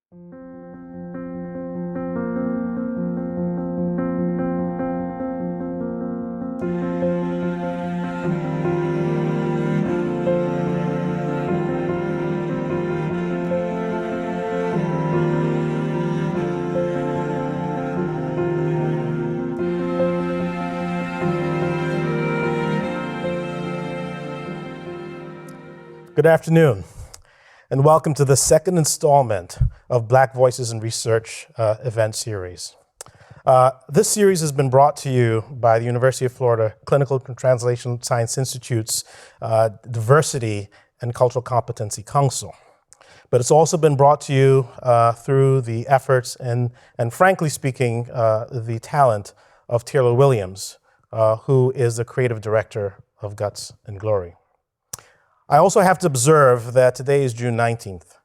Good afternoon, and welcome to the second installment of Black Voices in Research event series. This series has been brought to you by the University of Florida Clinical and Translational Science Institute's Diversity and Cultural Competency Council. But it's also been brought to you through the efforts and frankly speaking, the talent of Taylor Williams, who is the creative director of Guts and Glory. I also have to observe that today is June 19th,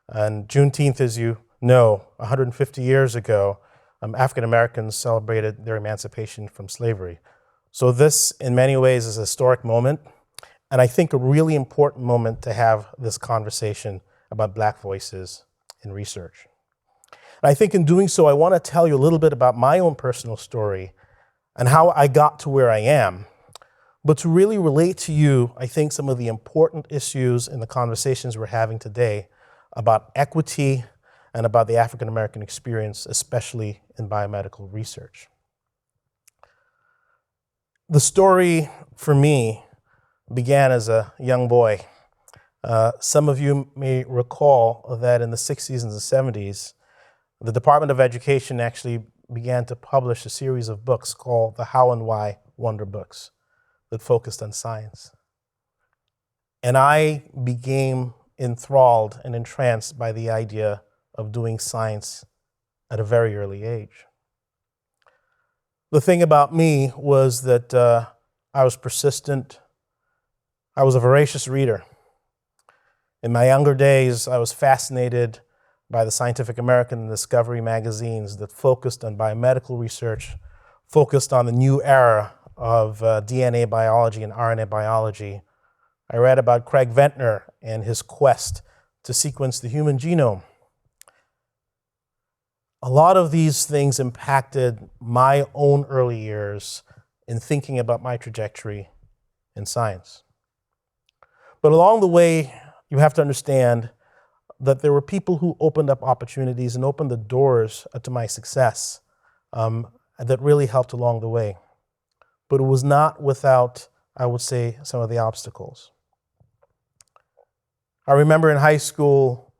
and Juneteenth, as you know, 150 years ago, African Americans celebrated their emancipation from slavery. So this, in many ways, is a historic moment, and I think a really important moment to have this conversation about Black voices in research. And I think in doing so, I want to tell you a little bit about my own personal story and how I got to where I am. But to really relate to you, I think, some of the important issues in the conversations we're having today about equity and about the African American experience, especially in biomedical research. The story for me began as a young boy. Some of you may recall that in the 60s and the 70s, the Department of Education actually began to publish a series of books called the How and Why Wonder Books that focused on science. And I became enthralled and entranced by the idea of doing science at a very early age. The thing about me was that I was persistent. I was a voracious reader. In my younger days, I was fascinated by the Scientific American and Discovery magazines that focused on biomedical research, focused on the new era of DNA biology and RNA biology. I read about Craig Ventner and his quest to sequence the human genome. A lot of these things impacted my own early years in thinking about my trajectory in science. But along the way, you have to understand that there were people who opened up opportunities and opened the doors to my success that really helped along the way. But it was not without, I would say, some of the obstacles. I remember in high school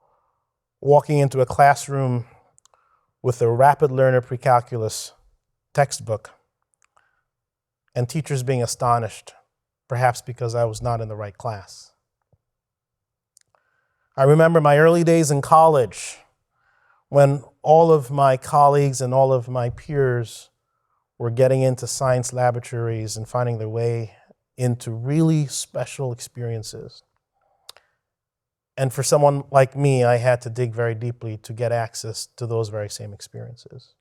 walking into a classroom with a Rapid Learner Pre-Calculus textbook and teachers being astonished, perhaps because I was not in the right class. I remember my early days in college when all of my colleagues and all of my peers were getting into science laboratories and finding their way into really special experiences. And for someone like me, I had to dig very deeply to get access to those very same experiences.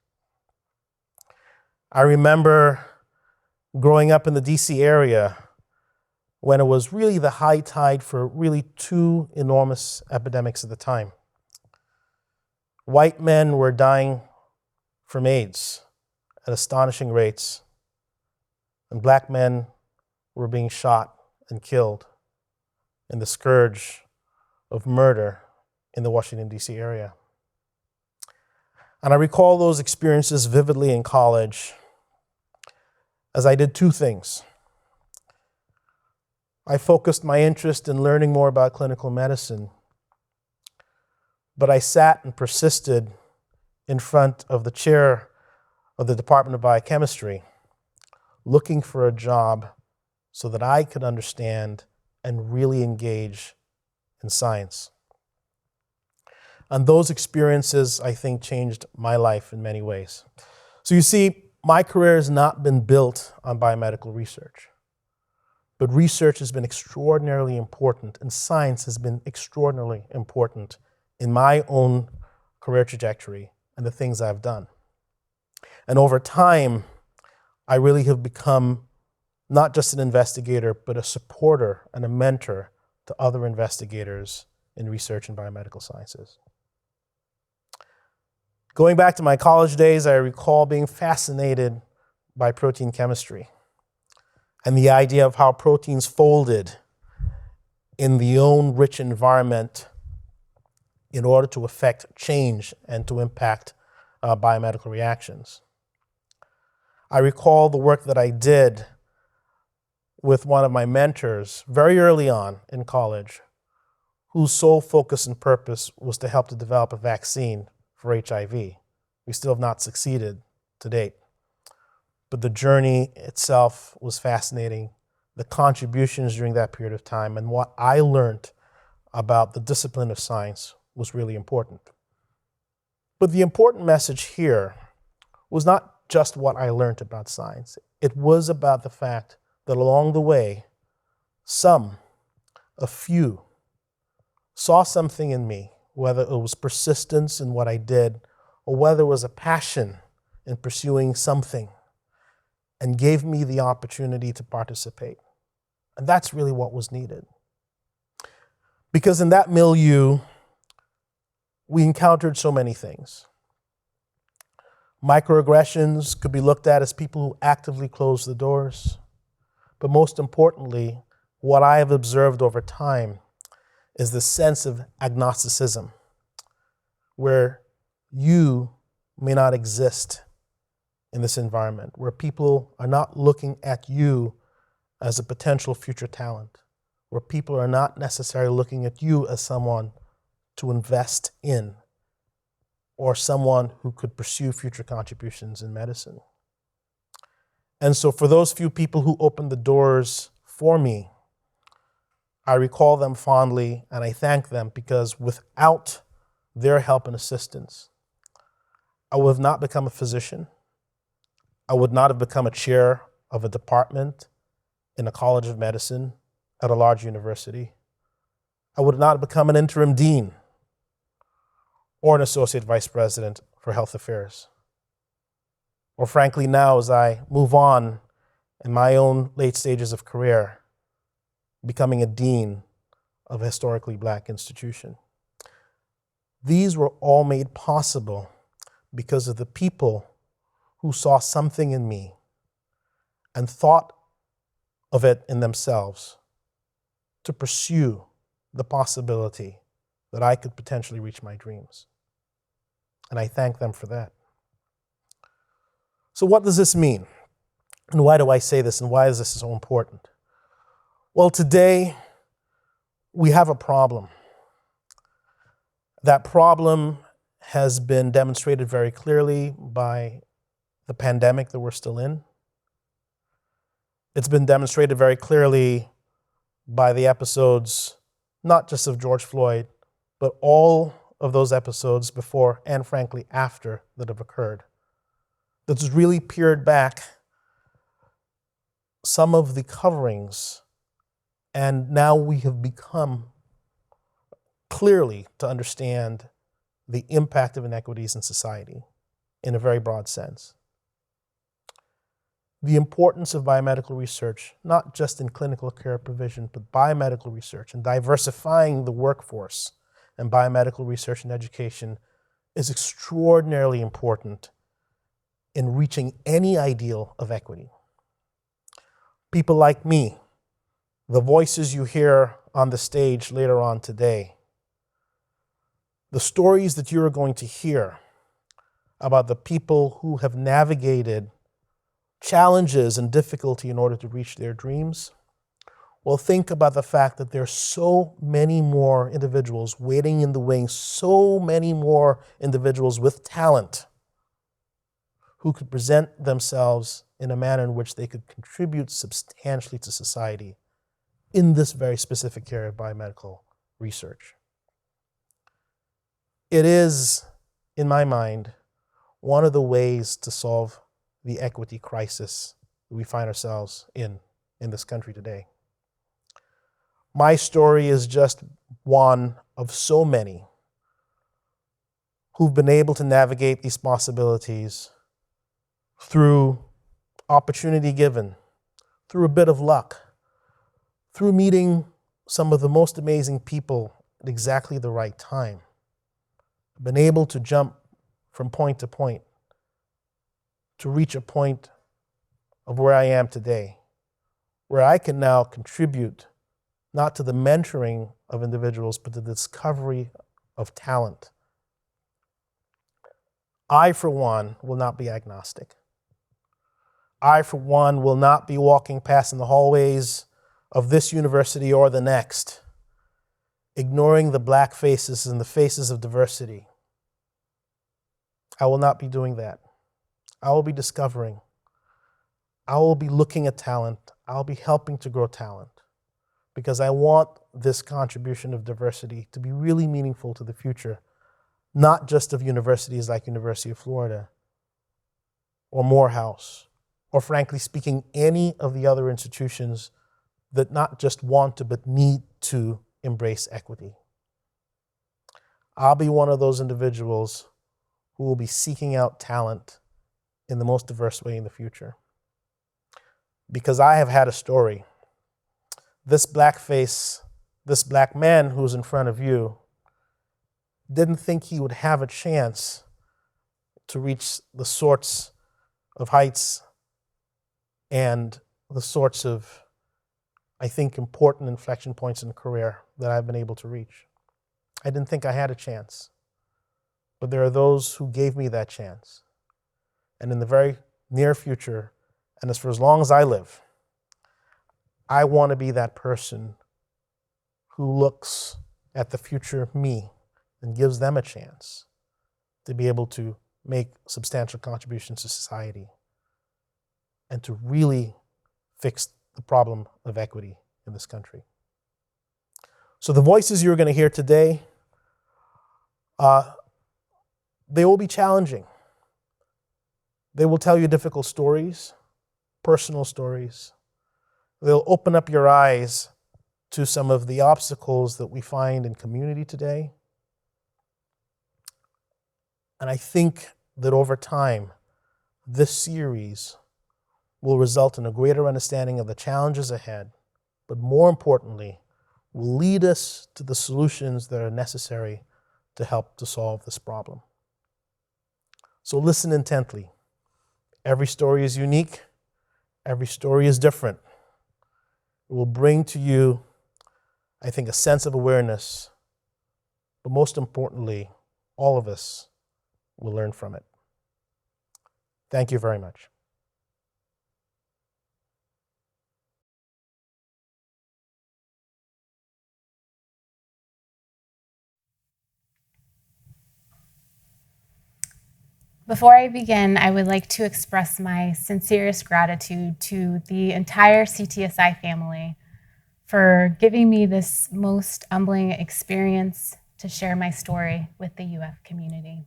I remember growing up in the DC area when it was really the high tide for really two enormous epidemics at the time. White men were dying from AIDS at astonishing rates, and Black men were being shot and killed in the scourge of murder in the Washington, D.C. area. And I recall those experiences vividly in college as I did two things. I focused my interest in learning more about clinical medicine, but I sat and persisted in front of the chair of the Department of Biochemistry, looking for a job so that I could understand and really engage in science. And those experiences, I think, changed my life in many ways. So you see, my career has not been built on biomedical research, but research has been extraordinarily important, and science has been extraordinarily important in my own career trajectory and the things I've done. And over time, I really have become not just an investigator, but a supporter and a mentor to other investigators in research in biomedical sciences. Going back to my college days, I recall being fascinated by protein chemistry and the idea of how proteins folded in the own rich environment in order to affect change and to impact biomedical reactions. I recall the work that I did with one of my mentors very early on in college, whose sole focus and purpose was to help to develop a vaccine for HIV. We still have not succeeded to date. But the journey itself was fascinating, the contributions during that period of time, and what I learned about the discipline of science was really important. But the important message here was not just what I learned about science. It was about the fact that along the way, a few, saw something in me, whether it was persistence in what I did, or whether it was a passion in pursuing something, and gave me the opportunity to participate. And that's really what was needed. Because in that milieu, we encountered so many things. Microaggressions could be looked at as people who actively close the doors. But most importantly, what I have observed over time is the sense of agnosticism, where you may not exist in this environment, where people are not looking at you as a potential future talent, where people are not necessarily looking at you as someone to invest in or someone who could pursue future contributions in medicine. And so for those few people who opened the doors for me, I recall them fondly and I thank them, because without their help and assistance, I would have not become a physician. I would not have become a chair of a department in a college of medicine at a large university. I would not have become an interim dean or an associate vice president for health affairs. Or frankly, now as I move on in my own late stages of career, becoming a dean of a historically Black institution. These were all made possible because of the people who saw something in me and thought of it in themselves to pursue the possibility that I could potentially reach my dreams. And I thank them for that. So what does this mean? And why do I say this? And why is this so important? Well, today we have a problem. That problem has been demonstrated very clearly by the pandemic that we're still in. It's been demonstrated very clearly by the episodes, not just of George Floyd, but all of those episodes before and frankly after that have occurred. That's really peered back some of the coverings, and now we have become clearly to understand the impact of inequities in society in a very broad sense. The importance of biomedical research, not just in clinical care provision, but biomedical research and diversifying the workforce and biomedical research and education, is extraordinarily important in reaching any ideal of equity. People like me, the voices you hear on the stage later on today, the stories that you are going to hear about the people who have navigated challenges and difficulty in order to reach their dreams, well, think about the fact that there are so many more individuals waiting in the wings, so many more individuals with talent who could present themselves in a manner in which they could contribute substantially to society in this very specific area of biomedical research. It is, in my mind, one of the ways to solve the equity crisis we find ourselves in this country today. My story is just one of so many who've been able to navigate these possibilities through opportunity given, through a bit of luck, through meeting some of the most amazing people at exactly the right time. Been able to jump from point to point to reach a point of where I am today, where I can now contribute not to the mentoring of individuals, but to the discovery of talent. I, for one, will not be agnostic. I, for one, will not be walking past in the hallways of this university or the next, ignoring the black faces and the faces of diversity. I will not be doing that. I will be discovering. I will be looking at talent. I'll be helping to grow talent because I want this contribution of diversity to be really meaningful to the future, not just of universities like University of Florida or Morehouse, or frankly speaking, any of the other institutions that not just want to, but need to embrace equity. I'll be one of those individuals who will be seeking out talent in the most diverse way in the future. Because I have had a story. This black face, this black man who's in front of you, didn't think he would have a chance to reach the sorts of heights and the sorts of, I think, important inflection points in career that I've been able to reach. I didn't think I had a chance, but there are those who gave me that chance. And in the very near future, and for as long as I live, I want to be that person who looks at the future me and gives them a chance to be able to make substantial contributions to society and to really fix the problem of equity in this country. So the voices you're going to hear today, they will be challenging. They will tell you difficult stories, personal stories. They'll open up your eyes to some of the obstacles that we find in community today. And I think that over time, this series will result in a greater understanding of the challenges ahead, but more importantly, will lead us to the solutions that are necessary to help to solve this problem. So listen intently. Every story is unique. Every story is different. It will bring to you, I think, a sense of awareness, but most importantly, all of us will learn from it. Thank you very much. Before I begin, I would like to express my sincerest gratitude to the entire CTSI family for giving me this most humbling experience to share my story with the UF community.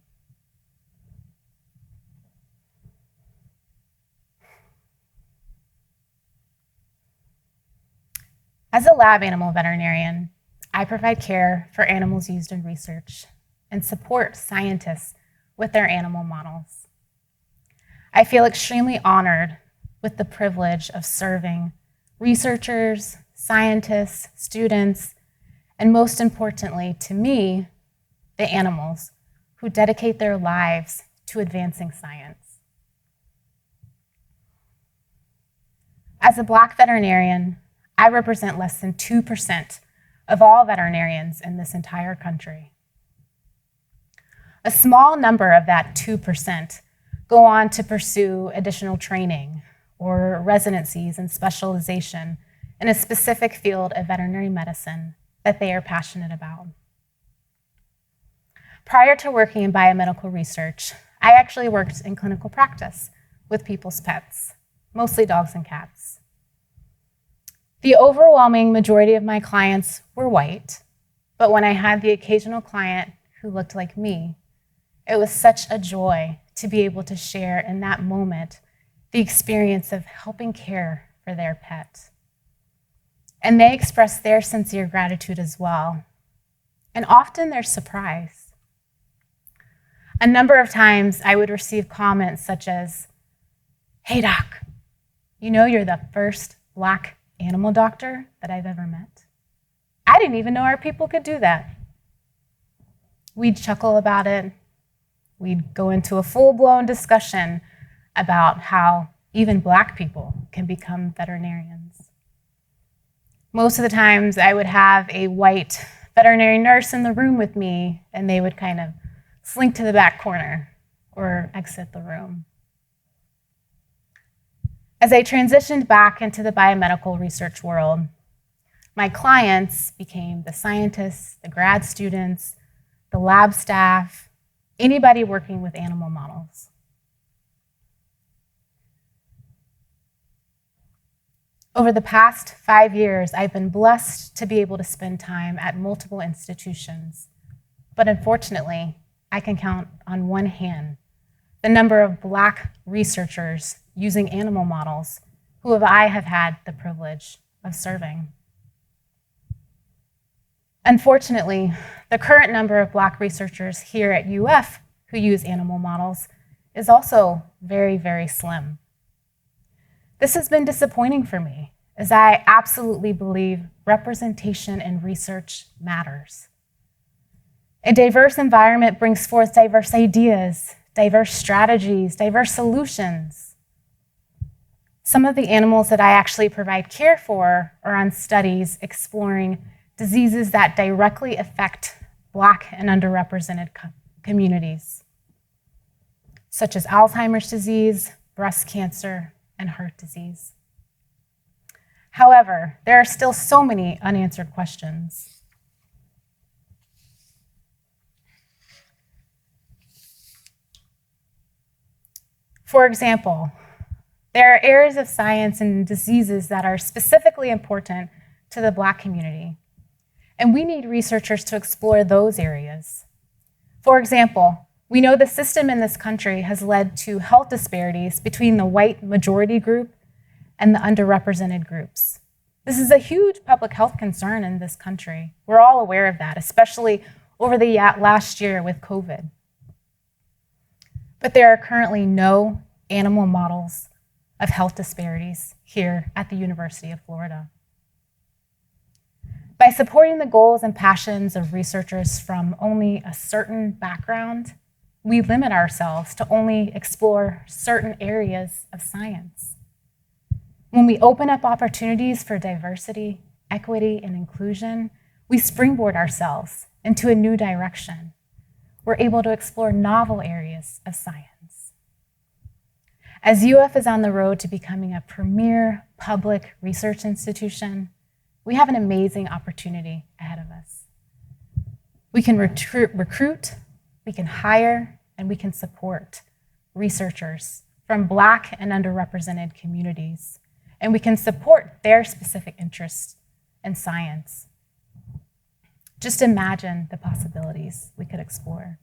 As a lab animal veterinarian, I provide care for animals used in research and support scientists with their animal models. I feel extremely honored with the privilege of serving researchers, scientists, students, and most importantly to me, the animals who dedicate their lives to advancing science. As a Black veterinarian, I represent less than 2% of all veterinarians in this entire country. A small number of that 2% go on to pursue additional training or residencies and specialization in a specific field of veterinary medicine that they are passionate about. Prior to working in biomedical research, I actually worked in clinical practice with people's pets, mostly dogs and cats. The overwhelming majority of my clients were white, but when I had the occasional client who looked like me, it was such a joy to be able to share in that moment the experience of helping care for their pet. And they expressed their sincere gratitude as well, and often their surprise. A number of times I would receive comments such as, "Hey doc, you know you're the first Black animal doctor that I've ever met. I didn't even know our people could do that." We'd chuckle about it. We'd go into a full-blown discussion about how even Black people can become veterinarians. Most of the times I would have a white veterinary nurse in the room with me, and they would kind of slink to the back corner or exit the room. As I transitioned back into the biomedical research world, my clients became the scientists, the grad students, the lab staff, anybody working with animal models. Over the past 5 years, I've been blessed to be able to spend time at multiple institutions, but unfortunately, I can count on one hand the number of Black researchers using animal models who I have had the privilege of serving. Unfortunately, the current number of Black researchers here at UF who use animal models is also very, very slim. This has been disappointing for me, as I absolutely believe representation in research matters. A diverse environment brings forth diverse ideas, diverse strategies, diverse solutions. Some of the animals that I actually provide care for are on studies exploring diseases that directly affect Black and underrepresented communities, such as Alzheimer's disease, breast cancer, and heart disease. However, there are still so many unanswered questions. For example, there are areas of science and diseases that are specifically important to the Black community, and we need researchers to explore those areas. For example, we know the system in this country has led to health disparities between the white majority group and the underrepresented groups. This is a huge public health concern in this country. We're all aware of that, especially over the last year with COVID. But there are currently no animal models of health disparities here at the University of Florida. By supporting the goals and passions of researchers from only a certain background, we limit ourselves to only explore certain areas of science. When we open up opportunities for diversity, equity, and inclusion, we springboard ourselves into a new direction. We're able to explore novel areas of science. As UF is on the road to becoming a premier public research institution, we have an amazing opportunity ahead of us. We can recruit, we can hire, and we can support researchers from Black and underrepresented communities, and we can support their specific interests in science. Just imagine the possibilities we could explore.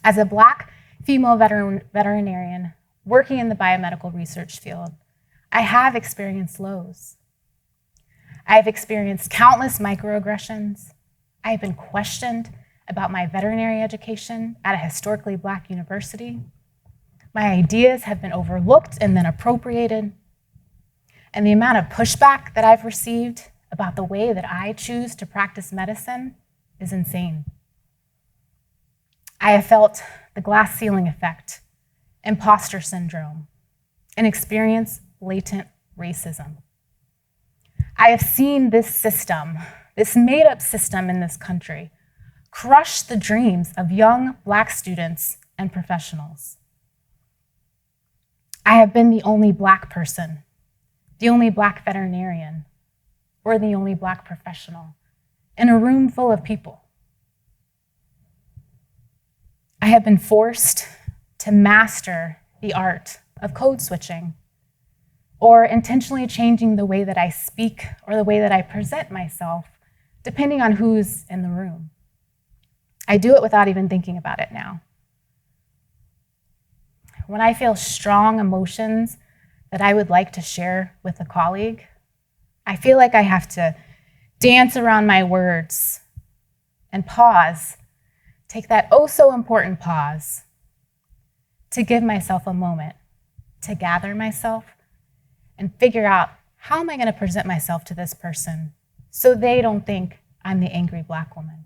As a Black female veterinarian working in the biomedical research field, I have experienced lows. I have experienced countless microaggressions. I have been questioned about my veterinary education at a historically Black university. My ideas have been overlooked and then appropriated. And the amount of pushback that I've received about the way that I choose to practice medicine is insane. I have felt the glass ceiling effect, imposter syndrome, and experienced latent racism. I have seen this system, this made-up system in this country, crush the dreams of young Black students and professionals. I have been the only Black person, the only Black veterinarian, or the only Black professional in a room full of people. I have been forced to master the art of code switching, or intentionally changing the way that I speak or the way that I present myself, depending on who's in the room. I do it without even thinking about it now. When I feel strong emotions that I would like to share with a colleague, I feel like I have to dance around my words and pause, take that oh so important pause to give myself a moment to gather myself and figure out how am I going to present myself to this person so they don't think I'm the angry Black woman.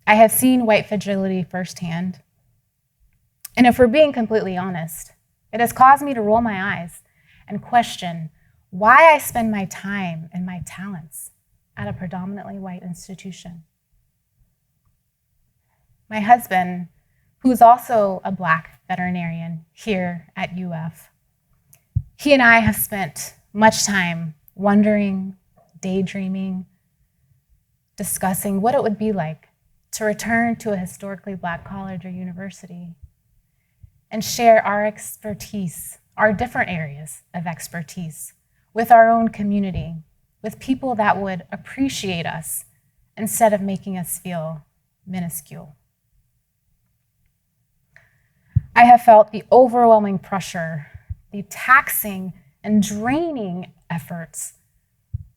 I have seen white fragility firsthand. And if we're being completely honest, it has caused me to roll my eyes and question why I spend my time and my talents at a predominantly white institution. My husband, who's also a Black veterinarian here at UF, he and I have spent much time wondering, daydreaming, discussing what it would be like to return to a historically Black college or university and share our expertise, our different areas of expertise, with our own community, with people that would appreciate us instead of making us feel minuscule. I have felt the overwhelming pressure, the taxing and draining efforts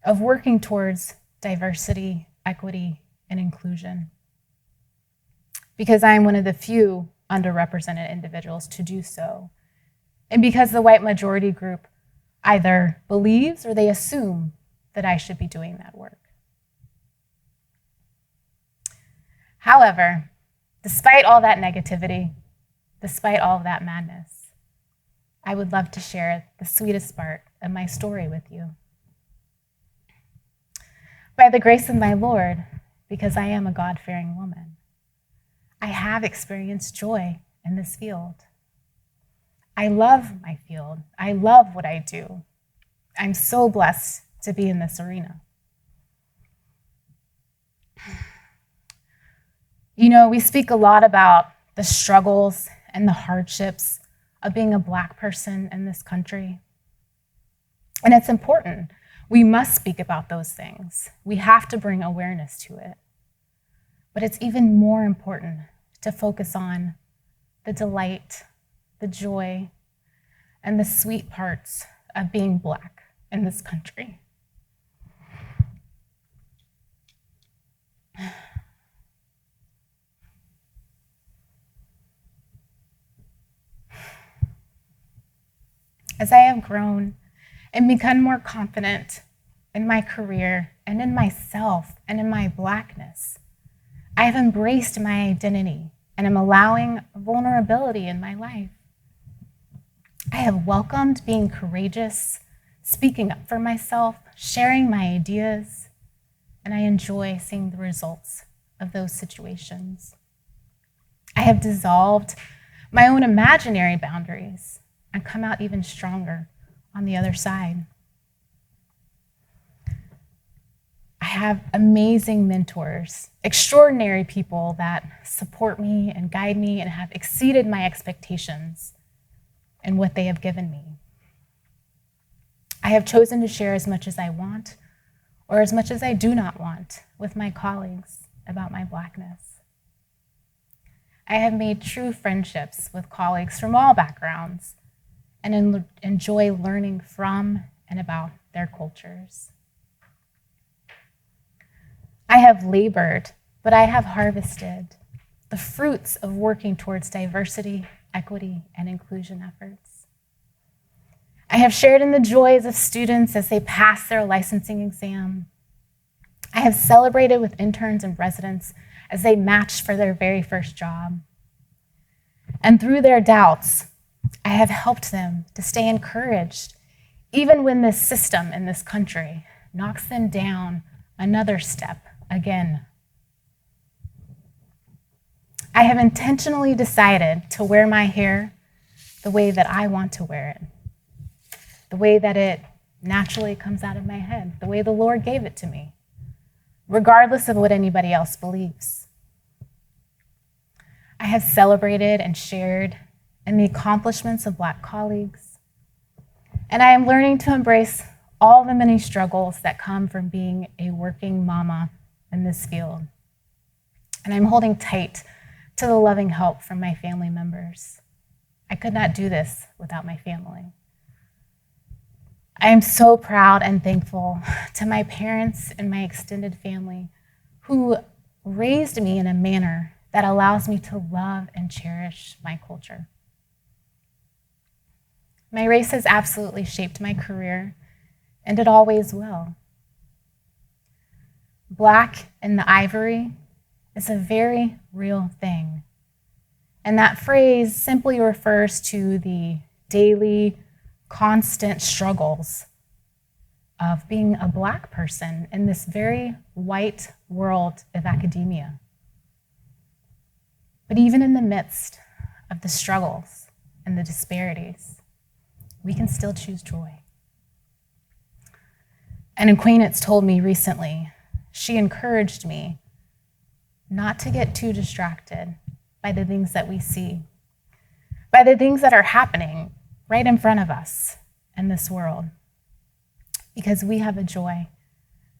of working towards diversity, equity, and inclusion, because I am one of the few underrepresented individuals to do so, and because the white majority group either believes or they assume that I should be doing that work. However, despite all that negativity, despite all of that madness, I would love to share the sweetest part of my story with you. By the grace of my Lord, because I am a God-fearing woman, I have experienced joy in this field. I love my field. I love what I do. I'm so blessed to be in this arena. You know, we speak a lot about the struggles and the hardships of being a Black person in this country. And it's important. We must speak about those things. We have to bring awareness to it. But it's even more important to focus on the delight, the joy, and the sweet parts of being Black in this country. As I have grown and become more confident in my career and in myself and in my Blackness, I have embraced my identity and am allowing vulnerability in my life. I have welcomed being courageous, speaking up for myself, sharing my ideas, and I enjoy seeing the results of those situations. I have dissolved my own imaginary boundaries and come out even stronger on the other side. I have amazing mentors, extraordinary people that support me and guide me and have exceeded my expectations in what they have given me. I have chosen to share as much as I want or as much as I do not want with my colleagues about my Blackness. I have made true friendships with colleagues from all backgrounds and enjoy learning from and about their cultures. I have labored, but I have harvested the fruits of working towards diversity, equity, and inclusion efforts. I have shared in the joys of students as they pass their licensing exam. I have celebrated with interns and residents as they matched for their very first job. And through their doubts, I have helped them to stay encouraged, even when this system in this country knocks them down another step again. I have intentionally decided to wear my hair the way that I want to wear it, the way that it naturally comes out of my head, the way the Lord gave it to me, regardless of what anybody else believes. I have celebrated and shared in the accomplishments of Black colleagues, and I am learning to embrace all the many struggles that come from being a working mama in this field. And I'm holding tight to the loving help from my family members. I could not do this without my family. I am so proud and thankful to my parents and my extended family who raised me in a manner that allows me to love and cherish my culture. My race has absolutely shaped my career, and it always will. Black in the ivory is a very real thing. And that phrase simply refers to the daily, constant struggles of being a Black person in this very white world of academia. But even in the midst of the struggles and the disparities, we can still choose joy. An acquaintance told me recently, she encouraged me not to get too distracted by the things that we see, by the things that are happening right in front of us in this world, because we have a joy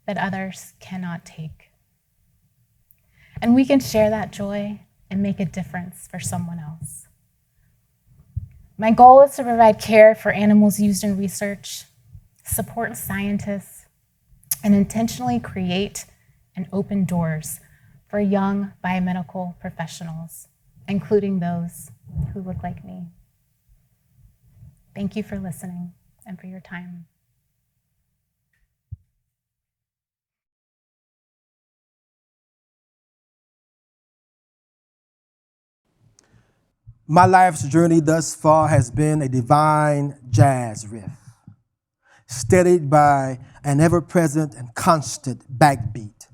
that others cannot take. And we can share that joy and make a difference for someone else. My goal is to provide care for animals used in research, support scientists, and intentionally create and open doors for young biomedical professionals, including those who look like me. Thank you for listening and for your time. My life's journey thus far has been a divine jazz riff, steadied by an ever-present and constant backbeat,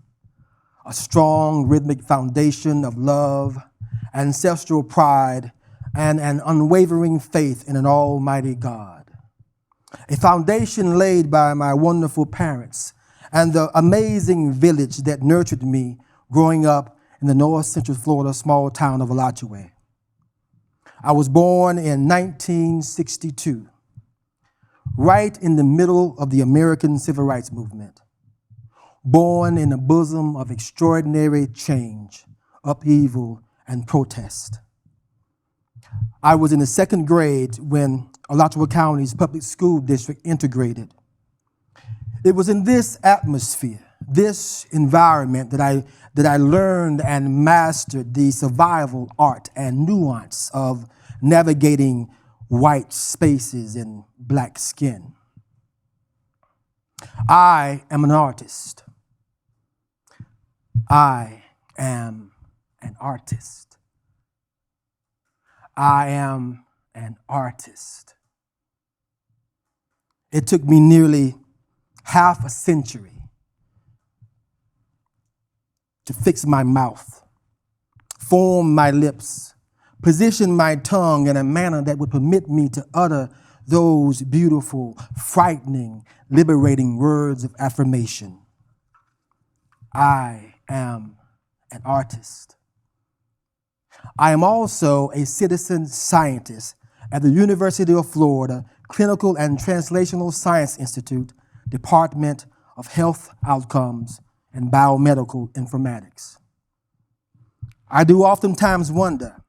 a strong rhythmic foundation of love, ancestral pride, and an unwavering faith in an almighty God. A foundation laid by my wonderful parents and the amazing village that nurtured me growing up in the north central Florida small town of Alachua. I was born in 1962, right in the middle of the American Civil Rights Movement, born in the bosom of extraordinary change, upheaval, and protest. I was in the second grade when Alachua County's public school district integrated. It was in this atmosphere, this environment that I learned and mastered the survival art and nuance of navigating white spaces in Black skin. I am an artist. I am an artist. I am an artist. It took me nearly half a century to fix my mouth, form my lips, position my tongue in a manner that would permit me to utter those beautiful, frightening, liberating words of affirmation. I am an artist. I am also a citizen scientist at the University of Florida Clinical and Translational Science Institute, Department of Health Outcomes and Biomedical Informatics. I do oftentimes wonder,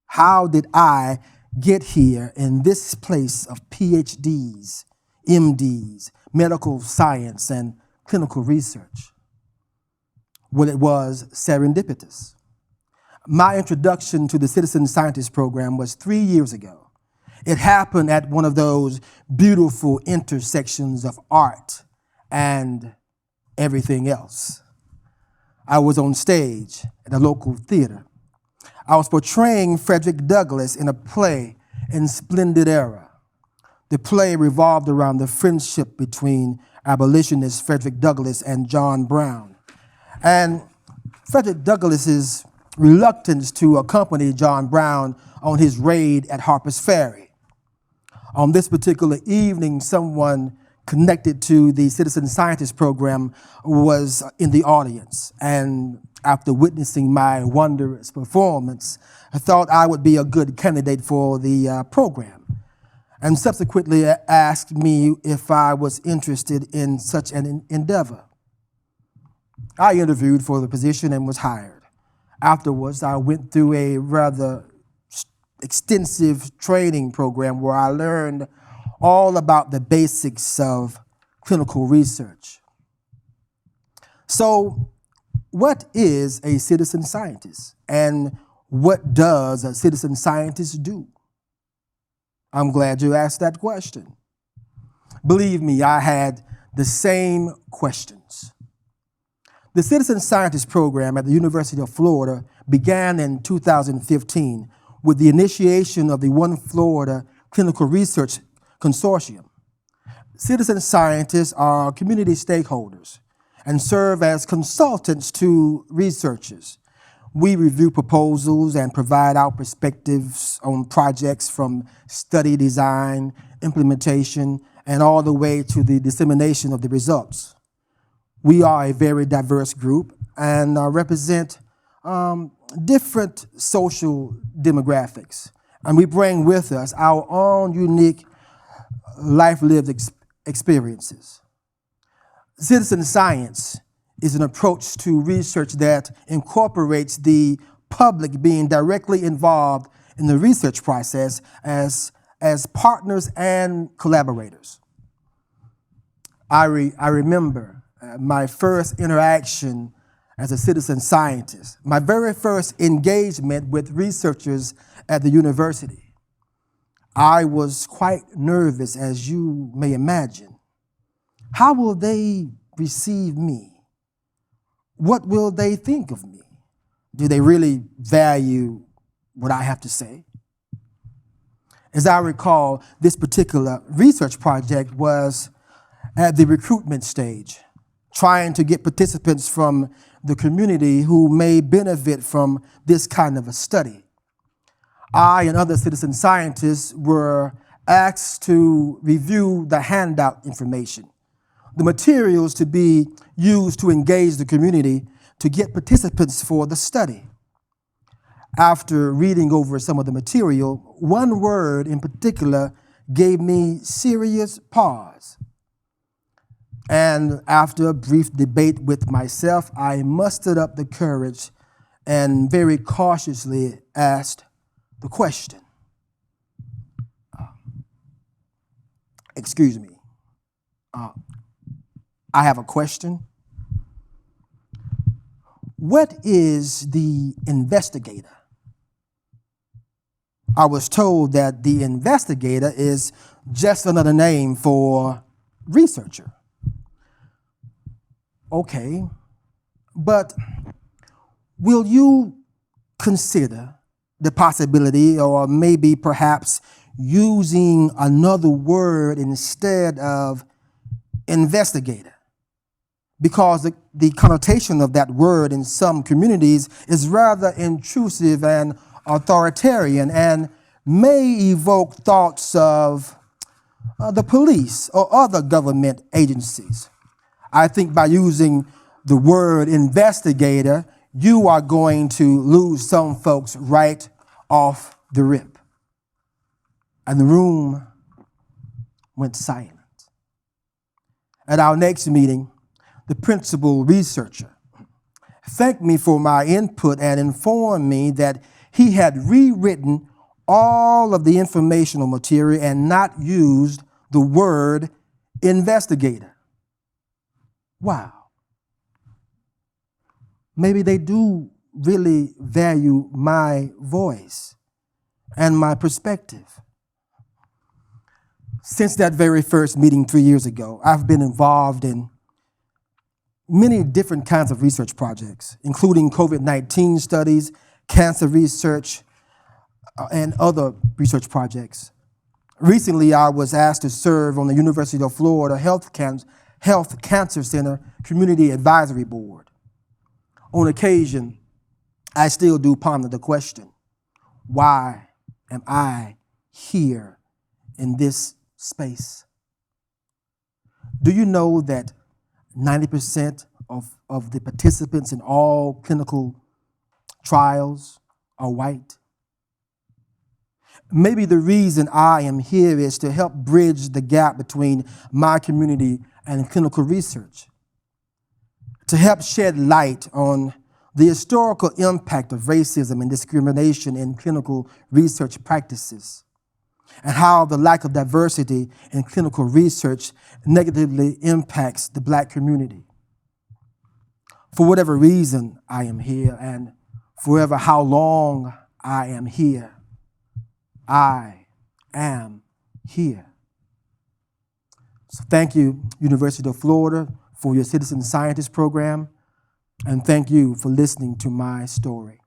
how did I get here in this place of PhDs, MDs, medical science, and clinical research? Well, it was serendipitous. My introduction to the Citizen Scientist program was 3 years ago. It happened at one of those beautiful intersections of art and everything else. I was on stage at a local theater. I was portraying Frederick Douglass in a play in Splendid Era. The play revolved around the friendship between abolitionist Frederick Douglass and John Brown, and Frederick Douglass's reluctance to accompany John Brown on his raid at Harper's Ferry. On this particular evening, someone connected to the Citizen Scientist program was in the audience, and after witnessing my wondrous performance, I thought I would be a good candidate for the program, and subsequently asked me if I was interested in such an endeavor. I interviewed for the position and was hired. Afterwards, I went through a rather extensive training program where I learned all about the basics of clinical research. So, what is a citizen scientist, and what does a citizen scientist do? I'm glad you asked that question. Believe me, I had the same questions. The Citizen Scientist Program at the University of Florida began in 2015 with the initiation of the One Florida Clinical Research Consortium. Citizen scientists are community stakeholders and serve as consultants to researchers. We review proposals and provide our perspectives on projects from study design, implementation, and all the way to the dissemination of the results. We are a very diverse group and represent different social demographics. And we bring with us our own unique life-lived experiences. Citizen science is an approach to research that incorporates the public being directly involved in the research process as partners and collaborators. I remember my first interaction as a citizen scientist, my very first engagement with researchers at the university. I was quite nervous, as you may imagine. How will they receive me? What will they think of me? Do they really value what I have to say? As I recall, this particular research project was at the recruitment stage, trying to get participants from the community who may benefit from this kind of a study. I and other citizen scientists were asked to review the handout information, the materials to be used to engage the community to get participants for the study. After reading over some of the material, one word in particular gave me serious pause. And after a brief debate with myself, I mustered up the courage and very cautiously asked the question. Excuse me. I have a question. What is the investigator? I was told that the investigator is just another name for researcher. Okay, but will you consider the possibility, or maybe perhaps using another word instead of investigator? Because the connotation of that word in some communities is rather intrusive and authoritarian and may evoke thoughts of the police or other government agencies. I think by using the word investigator, you are going to lose some folks right off the rip. And the room went silent. At our next meeting, the principal researcher thanked me for my input and informed me that he had rewritten all of the informational material and not used the word investigator. Wow. Maybe they do really value my voice and my perspective. Since that very first meeting 3 years ago, I've been involved in many different kinds of research projects, including COVID-19 studies, cancer research, and other research projects. Recently, I was asked to serve on the University of Florida Health Cancer Center Community Advisory Board. On occasion, I still do ponder the question, why am I here in this space? Do you know that 90% of the participants in all clinical trials are white? Maybe the reason I am here is to help bridge the gap between my community and clinical research, to help shed light on the historical impact of racism and discrimination in clinical research practices, and how the lack of diversity in clinical research negatively impacts the Black community. For whatever reason I am here, and forever how long I am here, I am here. So thank you, University of Florida, for your Citizen Scientist program. And thank you for listening to my story.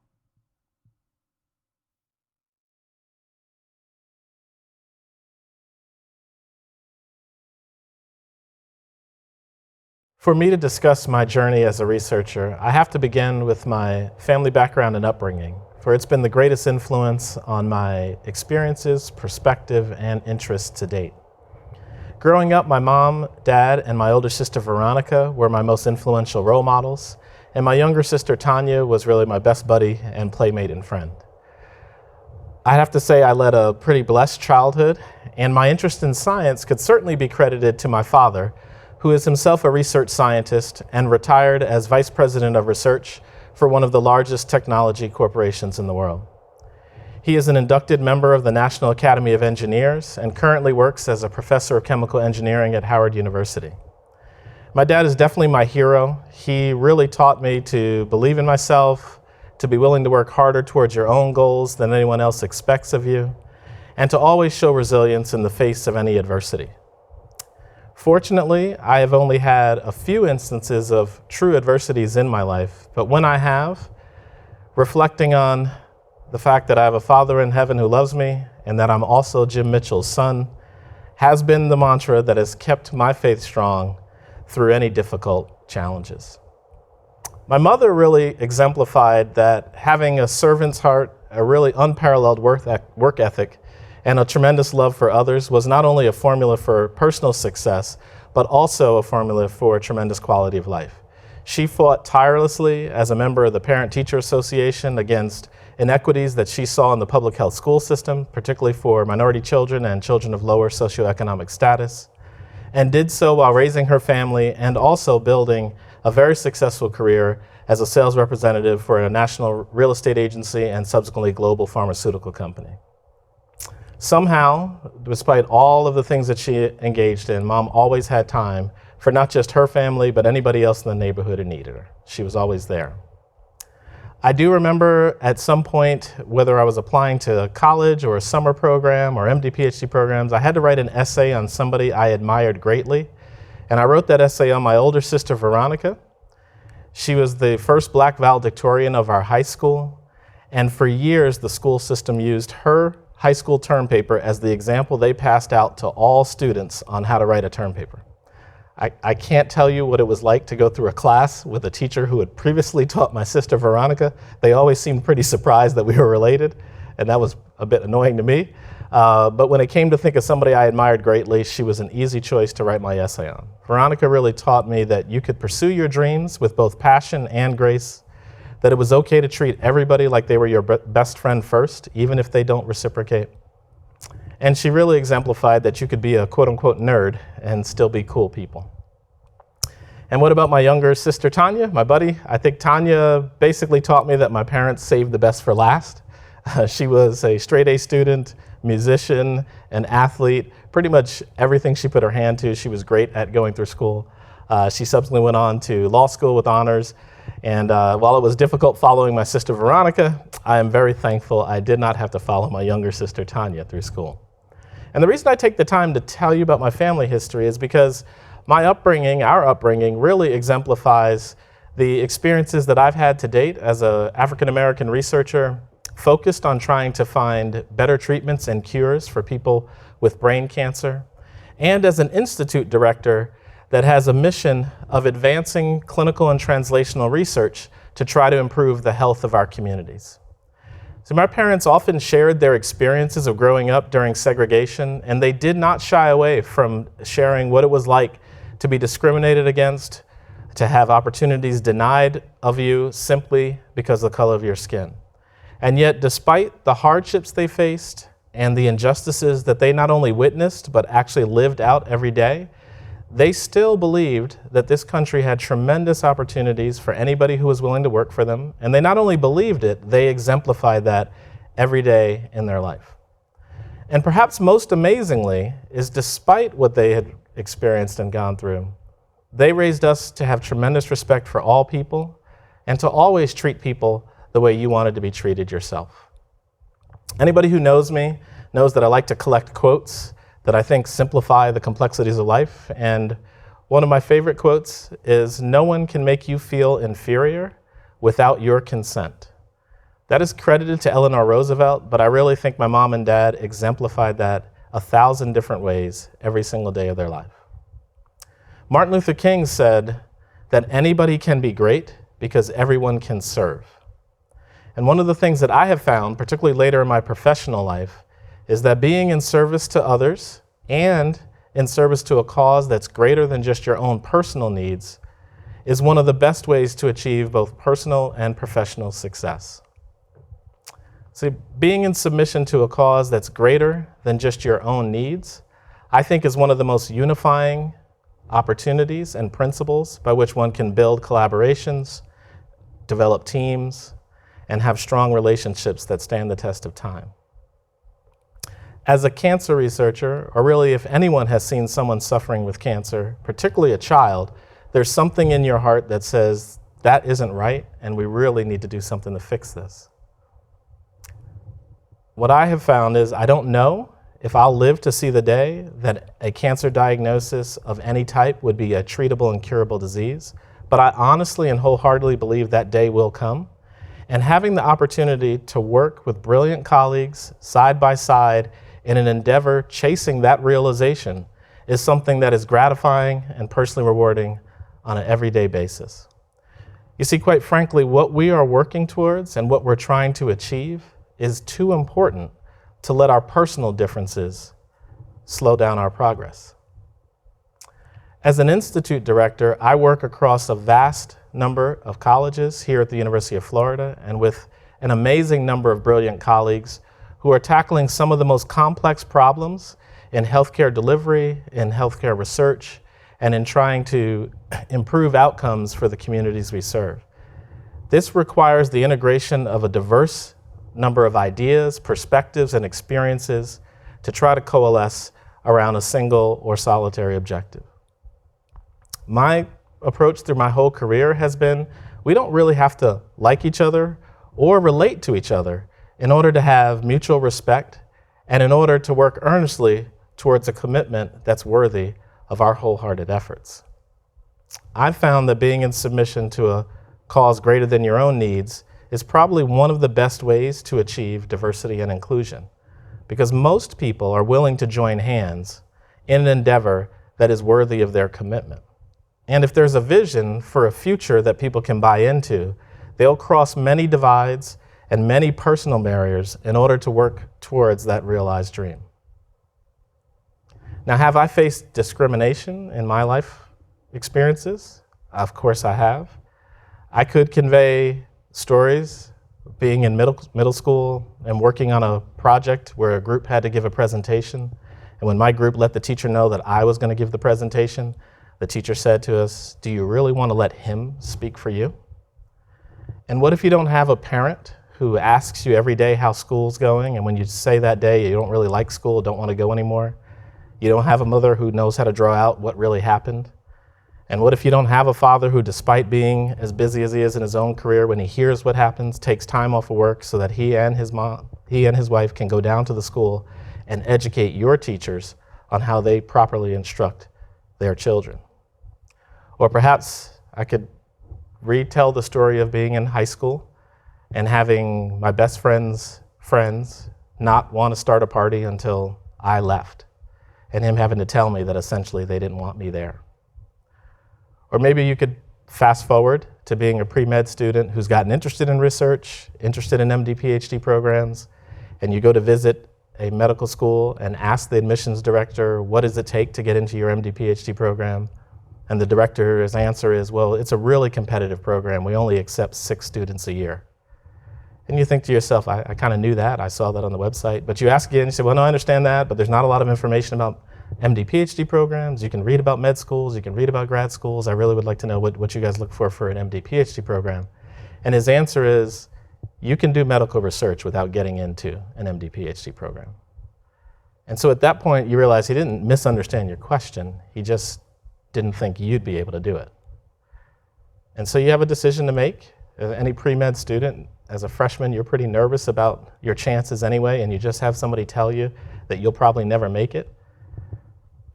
For me to discuss my journey as a researcher, I have to begin with my family background and upbringing, for it's been the greatest influence on my experiences, perspective, and interests to date. Growing up, my mom, dad, and my older sister Veronica were my most influential role models, and my younger sister Tanya was really my best buddy and playmate and friend. I have to say I led a pretty blessed childhood, and my interest in science could certainly be credited to my father, who is himself a research scientist and retired as vice president of research for one of the largest technology corporations in the world. He is an inducted member of the National Academy of Engineers and currently works as a professor of chemical engineering at Howard University. My dad is definitely my hero. He really taught me to believe in myself, to be willing to work harder towards your own goals than anyone else expects of you, and to always show resilience in the face of any adversity. Fortunately, I have only had a few instances of true adversities in my life, but when I have, reflecting on the fact that I have a Father in heaven who loves me and that I'm also Jim Mitchell's son has been the mantra that has kept my faith strong through any difficult challenges. My mother really exemplified that having a servant's heart, a really unparalleled work ethic, and a tremendous love for others was not only a formula for personal success, but also a formula for tremendous quality of life. She fought tirelessly as a member of the Parent-Teacher Association against inequities that she saw in the public health school system, particularly for minority children and children of lower socioeconomic status, and did so while raising her family and also building a very successful career as a sales representative for a national real estate agency and subsequently global pharmaceutical company. Somehow, despite all of the things that she engaged in, Mom always had time for not just her family, but anybody else in the neighborhood who needed her. She was always there. I do remember at some point, whether I was applying to college or a summer program or MD PhD programs, I had to write an essay on somebody I admired greatly. And I wrote that essay on my older sister, Veronica. She was the first Black valedictorian of our high school. And for years, the school system used her high school term paper as the example they passed out to all students on how to write a term paper. I can't tell you what it was like to go through a class with a teacher who had previously taught my sister Veronica. They always seemed pretty surprised that we were related, and that was a bit annoying to me. But when it came to think of somebody I admired greatly, she was an easy choice to write my essay on. Veronica really taught me that you could pursue your dreams with both passion and grace, that it was okay to treat everybody like they were your best friend first, even if they don't reciprocate. And she really exemplified that you could be a quote-unquote nerd and still be cool people. And what about my younger sister, Tanya, my buddy? I think Tanya basically taught me that my parents saved the best for last. She was a straight A student, musician, an athlete. Pretty much everything she put her hand to, she was great at going through school. She subsequently went on to law school with honors. And while it was difficult following my sister Veronica, I am very thankful I did not have to follow my younger sister Tanya through school. And the reason I take the time to tell you about my family history is because my upbringing, our upbringing, really exemplifies the experiences that I've had to date as an African-American researcher focused on trying to find better treatments and cures for people with brain cancer, and as an institute director that has a mission of advancing clinical and translational research to try to improve the health of our communities. So my parents often shared their experiences of growing up during segregation, and they did not shy away from sharing what it was like to be discriminated against, to have opportunities denied of you simply because of the color of your skin. And yet, despite the hardships they faced and the injustices that they not only witnessed, but actually lived out every day, they still believed that this country had tremendous opportunities for anybody who was willing to work for them. And they not only believed it, they exemplified that every day in their life. And perhaps most amazingly is despite what they had experienced and gone through, they raised us to have tremendous respect for all people and to always treat people the way you wanted to be treated yourself. Anybody who knows me knows that I like to collect quotes that I think simplify the complexities of life. And One of my favorite quotes is, "No one can make you feel inferior without your consent." That is credited to Eleanor Roosevelt, but I really think my mom and dad exemplified that 1,000 different ways every single day of their life. Martin Luther King said that anybody can be great because everyone can serve. And one of the things that I have found, particularly later in my professional life, is that being in service to others and in service to a cause that's greater than just your own personal needs is one of the best ways to achieve both personal and professional success. See, being in submission to a cause that's greater than just your own needs, I think is one of the most unifying opportunities and principles by which one can build collaborations, develop teams, and have strong relationships that stand the test of time. As a cancer researcher, or really if anyone has seen someone suffering with cancer, particularly a child, there's something in your heart that says, that isn't right, and we really need to do something to fix this. What I have found is I don't know if I'll live to see the day that a cancer diagnosis of any type would be a treatable and curable disease, but I honestly and wholeheartedly believe that day will come. And having the opportunity to work with brilliant colleagues side by side in an endeavor chasing that realization is something that is gratifying and personally rewarding on an everyday basis. You see, quite frankly, what we are working towards and what we're trying to achieve is too important to let our personal differences slow down our progress. As an institute director, I work across a vast number of colleges here at the University of Florida and with an amazing number of brilliant colleagues who are tackling some of the most complex problems in healthcare delivery, in healthcare research, and in trying to improve outcomes for the communities we serve. This requires the integration of a diverse number of ideas, perspectives, and experiences to try to coalesce around a single or solitary objective. My approach through my whole career has been, we don't really have to like each other or relate to each other in order to have mutual respect and in order to work earnestly towards a commitment that's worthy of our wholehearted efforts. I've found that being in submission to a cause greater than your own needs is probably one of the best ways to achieve diversity and inclusion, because most people are willing to join hands in an endeavor that is worthy of their commitment. And if there's a vision for a future that people can buy into, they'll cross many divides and many personal barriers in order to work towards that realized dream. Now, have I faced discrimination in my life experiences? Of course I have. I could convey stories being in middle school and working on a project where a group had to give a presentation. And when my group let the teacher know that I was going to give the presentation, the teacher said to us, "Do you really want to let him speak for you?" And what if you don't have a parent who asks you every day how school's going, and when you say that day you don't really like school, don't want to go anymore? You don't have a mother who knows how to draw out what really happened? And what if you don't have a father who, despite being as busy as he is in his own career, when he hears what happens, takes time off of work so that he and his wife can go down to the school and educate your teachers on how they properly instruct their children? Or perhaps I could retell the story of being in high school and having my best friend's friends not want to start a party until I left, and him having to tell me that essentially they didn't want me there. Or maybe you could fast forward to being a pre-med student who's gotten interested in research, interested in MD, PhD programs, and you go to visit a medical school and ask the admissions director, what does it take to get into your MD, PhD program? And the director's answer is, well, it's a really competitive program. We only accept 6 students a year. And you think to yourself, I kind of knew that. I saw that on the website. But you ask again, you say, well, no, I understand that, but there's not a lot of information about MD, PhD programs. You can read about med schools. You can read about grad schools. I really would like to know what you guys look for an MD, PhD program. And his answer is, you can do medical research without getting into an MD, PhD program. And so at that point, you realize he didn't misunderstand your question. He just didn't think you'd be able to do it. And so you have a decision to make. Any pre-med student, as a freshman, you're pretty nervous about your chances anyway, and you just have somebody tell you that you'll probably never make it.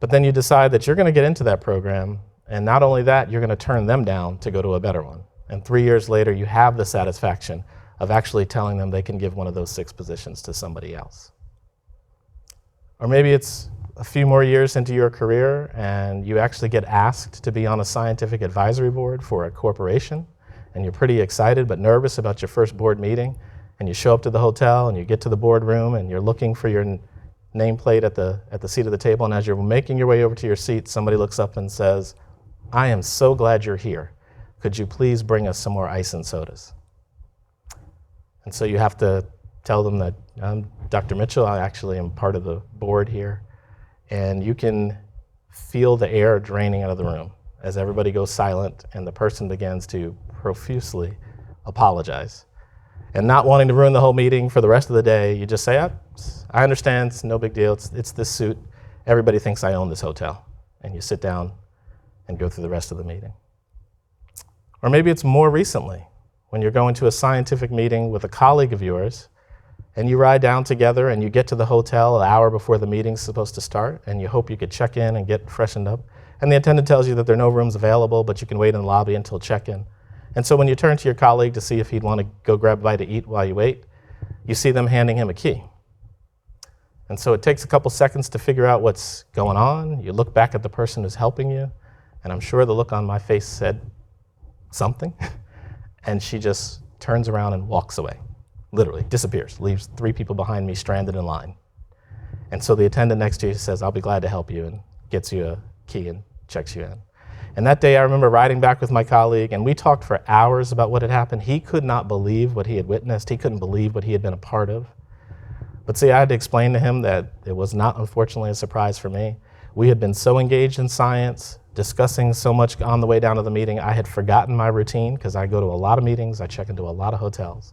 But then you decide that you're going to get into that program, And not only that, you're going to turn them down to go to a better one. And 3 years later, you have the satisfaction of actually telling them they can give one of those 6 positions to somebody else. Or maybe it's a few more years into your career and you actually get asked to be on a scientific advisory board for a corporation, and you're pretty excited but nervous about your first board meeting, and you show up to the hotel and you get to the boardroom and you're looking for your nameplate at the seat of the table, and as you're making your way over to your seat, somebody looks up and says, "I am so glad you're here. Could you please bring us some more ice and sodas?" And so you have to tell them that, "I'm Dr. Mitchell, I actually am part of the board here." And you can feel the air draining out of the room as everybody goes silent and the person begins to profusely apologize. And not wanting to ruin the whole meeting for the rest of the day, you just say, "I understand, it's no big deal, it's this suit. Everybody thinks I own this hotel." And you sit down and go through the rest of the meeting. Or maybe it's more recently, when you're going to a scientific meeting with a colleague of yours, and you ride down together and you get to the hotel an hour before the meeting's supposed to start, and you hope you could check in and get freshened up. And the attendant tells you that there are no rooms available, but you can wait in the lobby until check-in. And so when you turn to your colleague to see if he'd want to go grab a bite to eat while you wait, you see them handing him a key. And so it takes a couple seconds to figure out what's going on. You look back at the person who's helping you, and I'm sure the look on my face said something, and she just turns around and walks away. Literally disappears, leaves 3 people behind me stranded in line. And so the attendant next to you says, "I'll be glad to help you," and gets you a key and checks you in. And that day I remember riding back with my colleague, and we talked for hours about what had happened. He could not believe what he had witnessed. He couldn't believe what he had been a part of. But see, I had to explain to him that it was not, unfortunately, a surprise for me. We had been so engaged in science, discussing so much on the way down to the meeting, I had forgotten my routine, because I go to a lot of meetings, I check into a lot of hotels.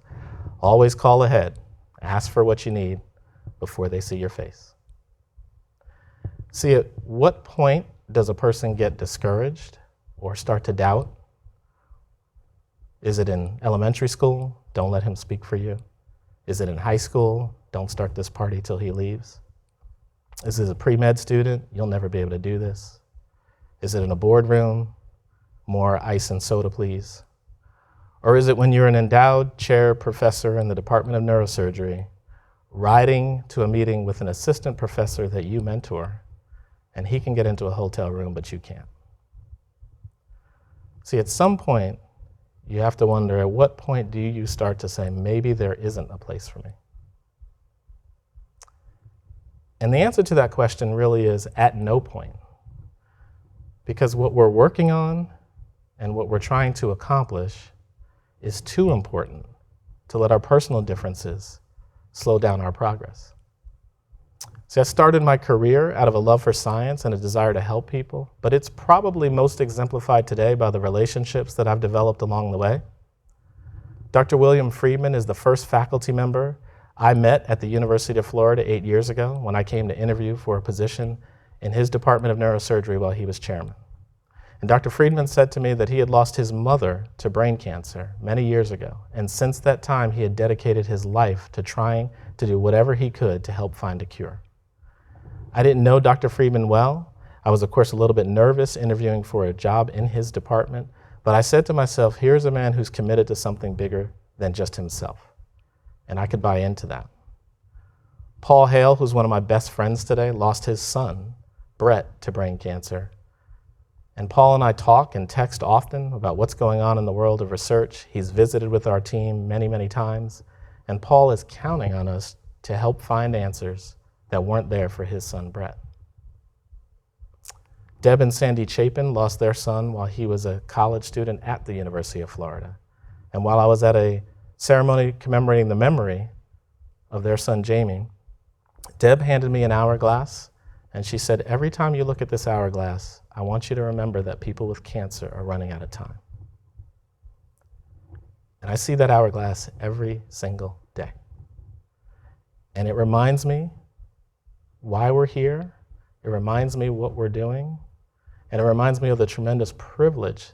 Always call ahead, ask for what you need before they see your face. See, at what point does a person get discouraged or start to doubt? Is it in elementary school? Don't let him speak for you. Is it in high school? Don't start this party till he leaves. Is it a pre-med student? You'll never be able to do this. Is it in a boardroom? More ice and soda, please. Or is it when you're an endowed chair professor in the Department of Neurosurgery, riding to a meeting with an assistant professor that you mentor, and he can get into a hotel room, but you can't? See, at some point, you have to wonder, at what point do you start to say, maybe there isn't a place for me? And the answer to that question really is at no point. Because what we're working on and what we're trying to accomplish is too important to let our personal differences slow down our progress. See, I started my career out of a love for science and a desire to help people, but it's probably most exemplified today by the relationships that I've developed along the way. Dr. William Friedman is the first faculty member I met at the University of Florida 8 years ago when I came to interview for a position in his Department of Neurosurgery while he was chairman. And Dr. Friedman said to me that he had lost his mother to brain cancer many years ago, and since that time he had dedicated his life to trying to do whatever he could to help find a cure. I didn't know Dr. Friedman well. I was, of course, a little bit nervous interviewing for a job in his department, but I said to myself, here's a man who's committed to something bigger than just himself, and I could buy into that. Paul Hale, who's one of my best friends today, lost his son, Brett, to brain cancer. And Paul and I talk and text often about what's going on in the world of research. He's visited with our team many, many times, and Paul is counting on us to help find answers that weren't there for his son, Brett. Deb and Sandy Chapin lost their son while he was a college student at the University of Florida. And while I was at a ceremony commemorating the memory of their son, Jamie, Deb handed me an hourglass, and she said, every time you look at this hourglass, I want you to remember that people with cancer are running out of time. And I see that hourglass every single day. And it reminds me why we're here. It reminds me what we're doing. And it reminds me of the tremendous privilege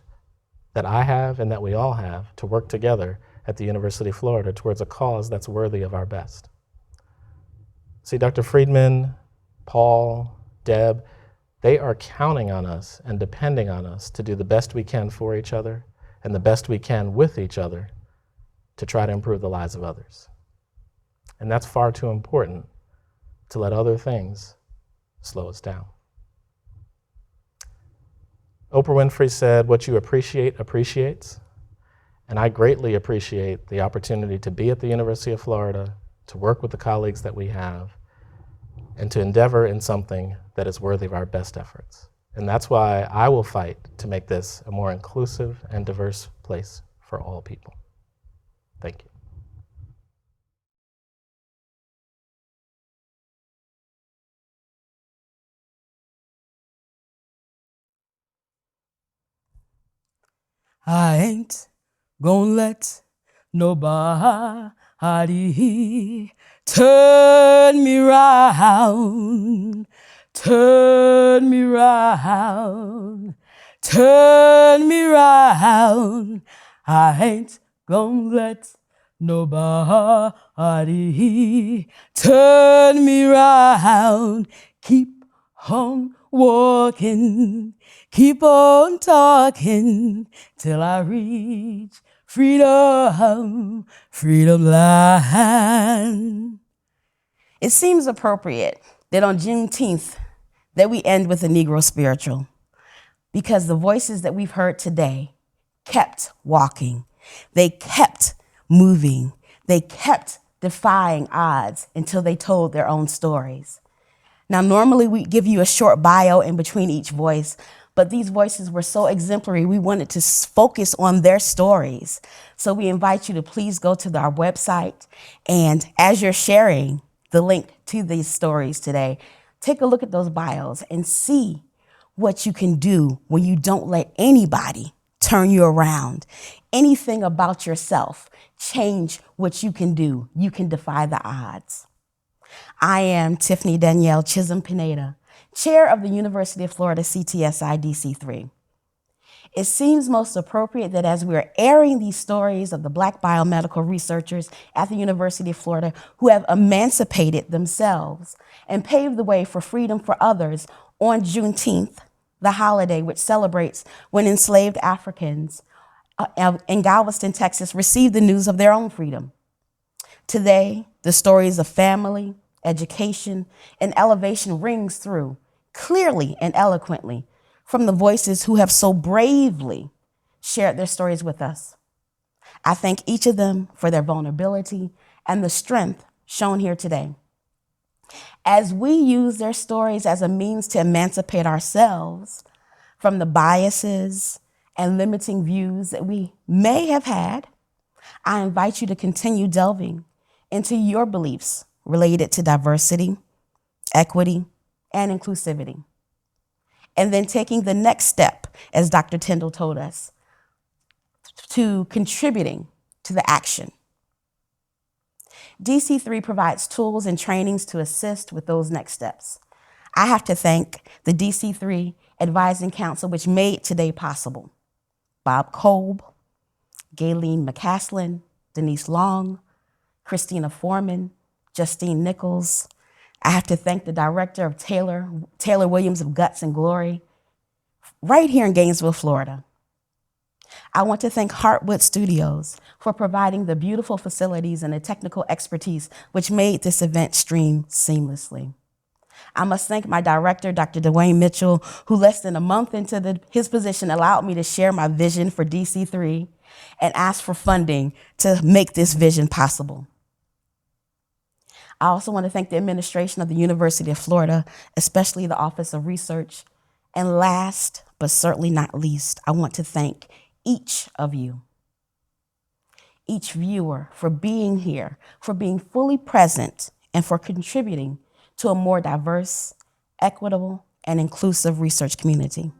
that I have and that we all have to work together at the University of Florida towards a cause that's worthy of our best. See, Dr. Friedman, Paul, Deb, They are counting on us and depending on us to do the best we can for each other and the best we can with each other to try to improve the lives of others. And that's far too important to let other things slow us down. Oprah Winfrey said, "What you appreciate appreciates." And I greatly appreciate the opportunity to be at the University of Florida, to work with the colleagues that we have, and to endeavor in something that is worthy of our best efforts. And that's why I will fight to make this a more inclusive and diverse place for all people. Thank you. I ain't gonna let nobody turn me round, turn me round, turn me round. I ain't gonna let nobody turn me round. Keep on walking, keep on talking till I reach freedom, freedom land. It seems appropriate that on Juneteenth that we end with a Negro spiritual, because the voices that we've heard today kept walking, they kept moving, they kept defying odds until they told their own stories. Now, normally we give you a short bio in between each voice, but these voices were so exemplary, we wanted to focus on their stories. So we invite you to please go to our website, and as you're sharing the link to these stories today, take a look at those bios and see what you can do when you don't let anybody turn you around. Anything about yourself, change what you can do. You can defy the odds. I am Tiffany Danielle Chisholm Pineda, Chair of the University of Florida CTSI DC3. It seems most appropriate that as we are airing these stories of the Black biomedical researchers at the University of Florida who have emancipated themselves and paved the way for freedom for others on Juneteenth, the holiday which celebrates when enslaved Africans in Galveston, Texas, received the news of their own freedom. Today, the stories of family, education, and elevation rings through clearly and eloquently from the voices who have so bravely shared their stories with us. I thank each of them for their vulnerability and the strength shown here today. As we use their stories as a means to emancipate ourselves from the biases and limiting views that we may have had, I invite you to continue delving into your beliefs related to diversity, equity, and inclusivity. And then taking the next step, as Dr. Tyndall told us, to contributing to the action. DC3 provides tools and trainings to assist with those next steps. I have to thank the DC3 Advising Council, which made today possible. Bob Kolb, Gayleen McCaslin, Denise Long, Christina Foreman, Justine Nichols. I have to thank the director of Taylor Williams of Guts and Glory, right here in Gainesville, Florida. I want to thank Heartwood Studios for providing the beautiful facilities and the technical expertise which made this event stream seamlessly. I must thank my director, Dr. Dwayne Mitchell, who less than a month into his position allowed me to share my vision for DC3 and ask for funding to make this vision possible. I also want to thank the administration of the University of Florida, especially the Office of Research. And last, but certainly not least, I want to thank each of you, each viewer, for being here, for being fully present, and for contributing to a more diverse, equitable, and inclusive research community.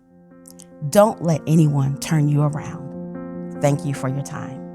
Don't let anyone turn you around. Thank you for your time.